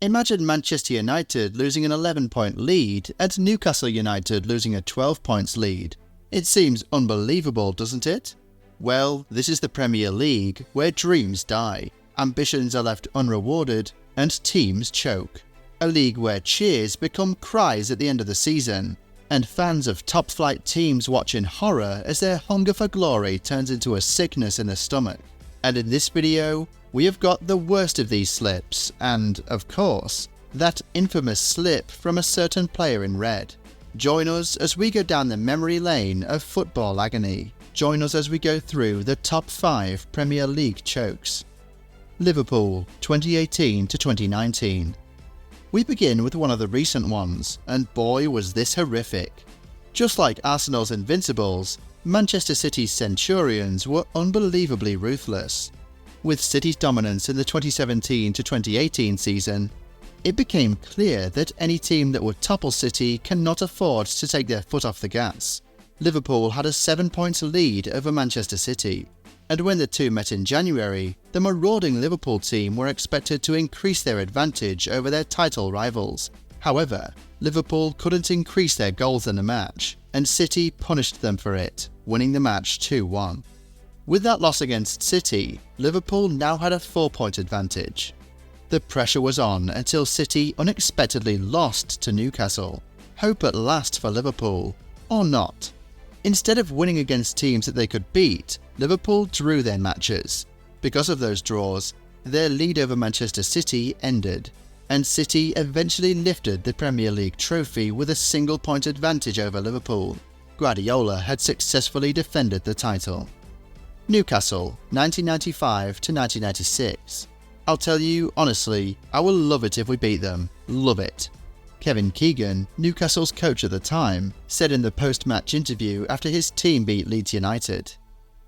Imagine Manchester United losing an 11-point lead and Newcastle United losing a 12 points lead. It seems unbelievable, doesn't it? Well, this is the Premier League, where dreams die, ambitions are left unrewarded, and teams choke. A league where cheers become cries at the end of the season, and fans of top-flight teams watch in horror as their hunger for glory turns into a sickness in the stomach. And in this video, we have got the worst of these slips, and, of course, that infamous slip from a certain player in red. Join us as we go down the memory lane of football agony. Join us as we go through the top 5 Premier League chokes. Liverpool, 2018 to 2019. We begin with one of the recent ones, and boy was this horrific. Just like Arsenal's Invincibles, Manchester City's Centurions were unbelievably ruthless. With City's dominance in the 2017 to 2018 season, it became clear that any team that would topple City cannot afford to take their foot off the gas. Liverpool had a 7-point lead over Manchester City, and when the two met in January, the marauding Liverpool team were expected to increase their advantage over their title rivals. However, Liverpool couldn't increase their goals in the match, and City punished them for it, winning the match 2-1. With that loss against City, Liverpool now had a 4-point advantage. The pressure was on until City unexpectedly lost to Newcastle. Hope at last for Liverpool, or not. Instead of winning against teams that they could beat, Liverpool drew their matches. Because of those draws, their lead over Manchester City ended, and City eventually lifted the Premier League trophy with a single-point advantage over Liverpool. Guardiola had successfully defended the title. Newcastle, 1995 to 1996. I'll tell you, honestly, I will love it if we beat them. Love it. Kevin Keegan, Newcastle's coach at the time, said in the post-match interview after his team beat Leeds United.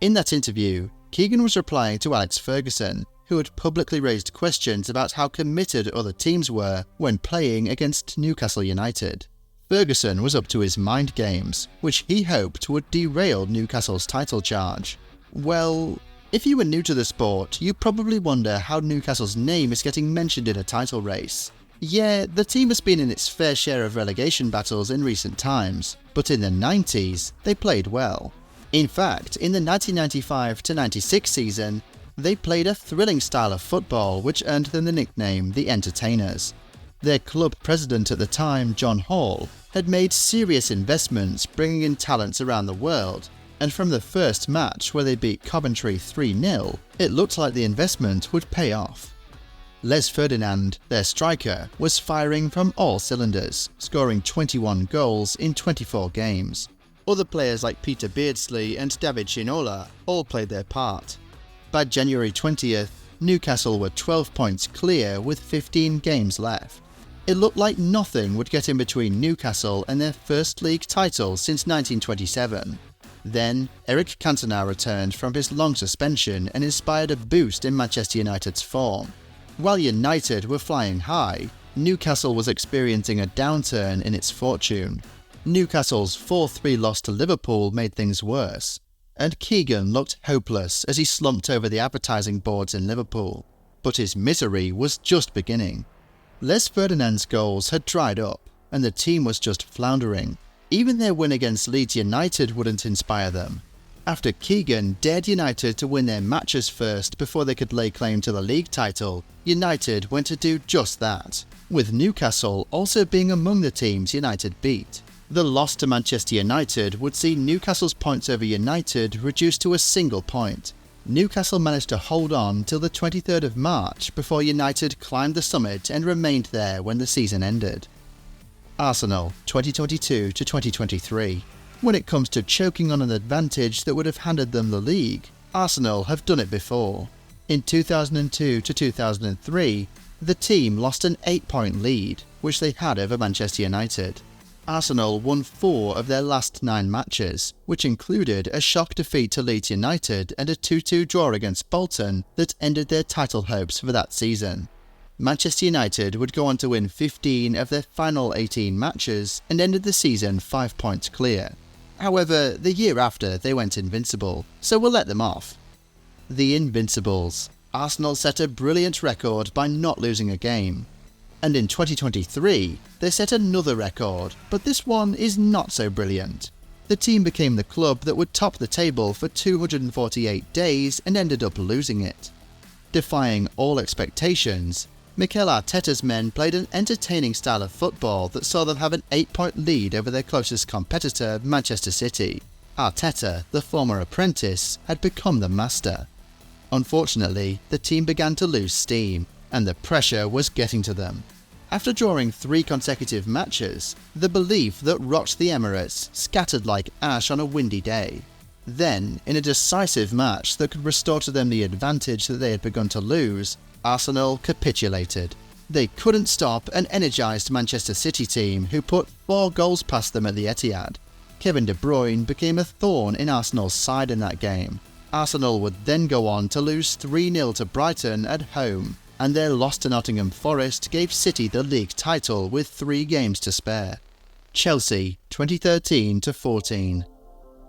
In that interview, Keegan was replying to Alex Ferguson, who had publicly raised questions about how committed other teams were when playing against Newcastle United. Ferguson was up to his mind games, which he hoped would derail Newcastle's title charge. Well, if you were new to the sport, you probably wonder how Newcastle's name is getting mentioned in a title race. Yeah, the team has been in its fair share of relegation battles in recent times, but in the 90s, they played well. In fact, in the 1995 to 96 season, they played a thrilling style of football which earned them the nickname the Entertainers. Their club president at the time, John Hall, had made serious investments bringing in talents around the world, and from the first match where they beat Coventry 3-0, it looked like the investment would pay off. Les Ferdinand, their striker, was firing from all cylinders, scoring 21 goals in 24 games. Other players like Peter Beardsley and David Ginola all played their part. By January 20th, Newcastle were 12 points clear with 15 games left. It looked like nothing would get in between Newcastle and their first league title since 1927. Then, Eric Cantona returned from his long suspension and inspired a boost in Manchester United's form. While United were flying high, Newcastle was experiencing a downturn in its fortune. Newcastle's 4-3 loss to Liverpool made things worse, and Keegan looked hopeless as he slumped over the advertising boards in Liverpool. But his misery was just beginning. Les Ferdinand's goals had dried up, and the team was just floundering. Even their win against Leeds United wouldn't inspire them. After Keegan dared United to win their matches first before they could lay claim to the league title, United went to do just that, with Newcastle also being among the teams United beat. The loss to Manchester United would see Newcastle's points over United reduced to a single point. Newcastle managed to hold on till the 23rd of March before United climbed the summit and remained there when the season ended. Arsenal, 2022 to 2023. When it comes to choking on an advantage that would have handed them the league, Arsenal have done it before. In 2002 to 2003, the team lost an 8-point lead, which they had over Manchester United. Arsenal won 4 of their last 9 matches, which included a shock defeat to Leeds United and a 2-2 draw against Bolton that ended their title hopes for that season. Manchester United would go on to win 15 of their final 18 matches and ended the season 5 points clear. However, the year after they went invincible, so we'll let them off. The Invincibles. Arsenal set a brilliant record by not losing a game. And in 2023, they set another record, but this one is not so brilliant. The team became the club that would top the table for 248 days and ended up losing it. Defying all expectations, Mikel Arteta's men played an entertaining style of football that saw them have an 8-point lead over their closest competitor, Manchester City. Arteta, the former apprentice, had become the master. Unfortunately, the team began to lose steam, and the pressure was getting to them. After drawing 3 consecutive matches, the belief that rocked the Emirates scattered like ash on a windy day. Then, in a decisive match that could restore to them the advantage that they had begun to lose, Arsenal capitulated. They couldn't stop an energised Manchester City team who put 4 goals past them at the Etihad. Kevin De Bruyne became a thorn in Arsenal's side in that game. Arsenal would then go on to lose 3-0 to Brighton at home, and their loss to Nottingham Forest gave City the league title with 3 games to spare. Chelsea, 2013-14.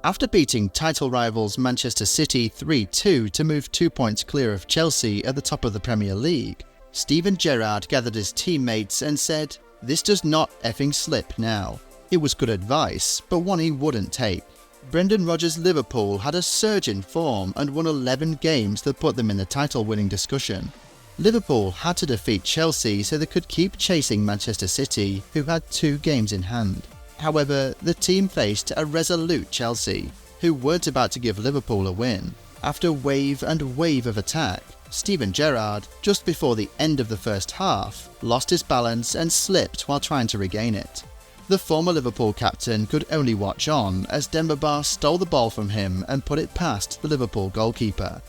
After beating title rivals Manchester City 3-2 to move 2 points clear of Chelsea at the top of the Premier League, Steven Gerrard gathered his teammates and said, "This does not effing slip now." It was good advice, but one he wouldn't take. Brendan Rodgers' Liverpool had a surge in form and won 11 games that put them in the title-winning discussion. Liverpool had to defeat Chelsea so they could keep chasing Manchester City, who had 2 games in hand. However, the team faced a resolute Chelsea, who weren't about to give Liverpool a win. After wave and wave of attack, Steven Gerrard, just before the end of the first half, lost his balance and slipped while trying to regain it. The former Liverpool captain could only watch on as Demba Ba stole the ball from him and put it past the Liverpool goalkeeper.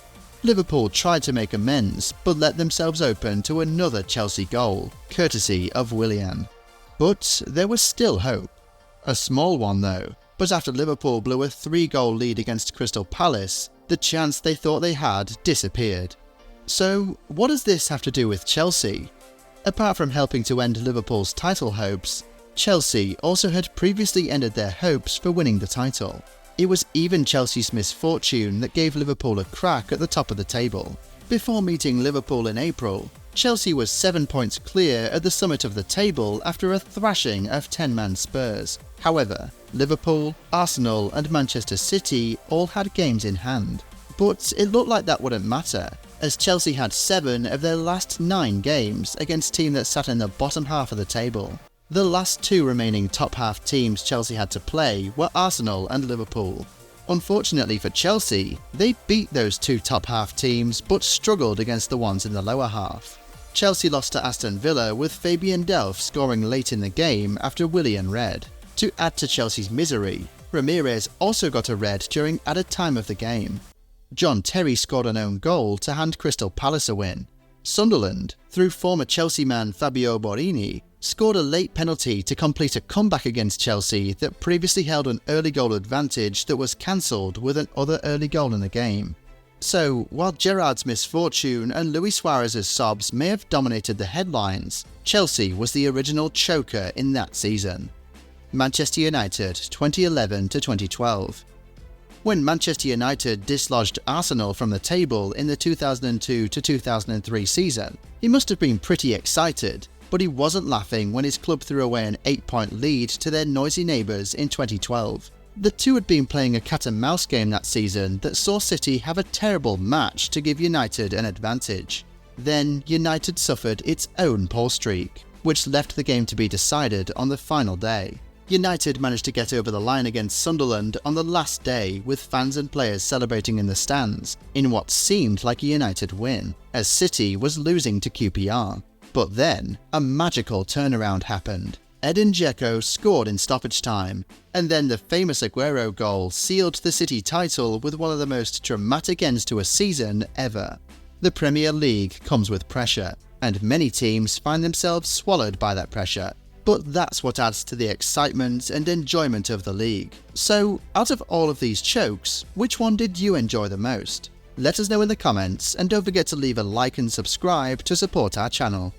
Liverpool tried to make amends, but let themselves open to another Chelsea goal, courtesy of Willian. But there was still hope. A small one though, but after Liverpool blew a 3-goal lead against Crystal Palace, the chance they thought they had disappeared. So what does this have to do with Chelsea? Apart from helping to end Liverpool's title hopes, Chelsea also had previously ended their hopes for winning the title. It was even Chelsea's misfortune that gave Liverpool a crack at the top of the table. Before meeting Liverpool in April, Chelsea was 7 points clear at the summit of the table after a thrashing of 10-man Spurs. However, Liverpool, Arsenal and Manchester City all had games in hand. But it looked like that wouldn't matter, as Chelsea had 7 of their last 9 games against teams that sat in the bottom half of the table. The last 2 remaining top half teams Chelsea had to play were Arsenal and Liverpool. Unfortunately for Chelsea, they beat those 2 top half teams but struggled against the ones in the lower half. Chelsea lost to Aston Villa with Fabian Delph scoring late in the game after Willian red. To add to Chelsea's misery, Ramirez also got a red during added time of the game. John Terry scored an own goal to hand Crystal Palace a win. Sunderland, through former Chelsea man Fabio Borini, scored a late penalty to complete a comeback against Chelsea that previously held an early goal advantage that was cancelled with another early goal in the game. So, while Gerrard's misfortune and Luis Suarez's sobs may have dominated the headlines, Chelsea was the original choker in that season. Manchester United 2011-2012. When Manchester United dislodged Arsenal from the table in the 2002-2003 season, he must have been pretty excited, but he wasn't laughing when his club threw away an 8-point lead to their noisy neighbours in 2012. The two had been playing a cat-and-mouse game that season that saw City have a terrible match to give United an advantage. Then United suffered its own poor streak, which left the game to be decided on the final day. United managed to get over the line against Sunderland on the last day, with fans and players celebrating in the stands, in what seemed like a United win, as City was losing to QPR. But then, a magical turnaround happened. Edin Dzeko scored in stoppage time, and then the famous Aguero goal sealed the City title with one of the most dramatic ends to a season ever. The Premier League comes with pressure, and many teams find themselves swallowed by that pressure. But that's what adds to the excitement and enjoyment of the league. So, out of all of these chokes, which one did you enjoy the most? Let us know in the comments, and don't forget to leave a like and subscribe to support our channel.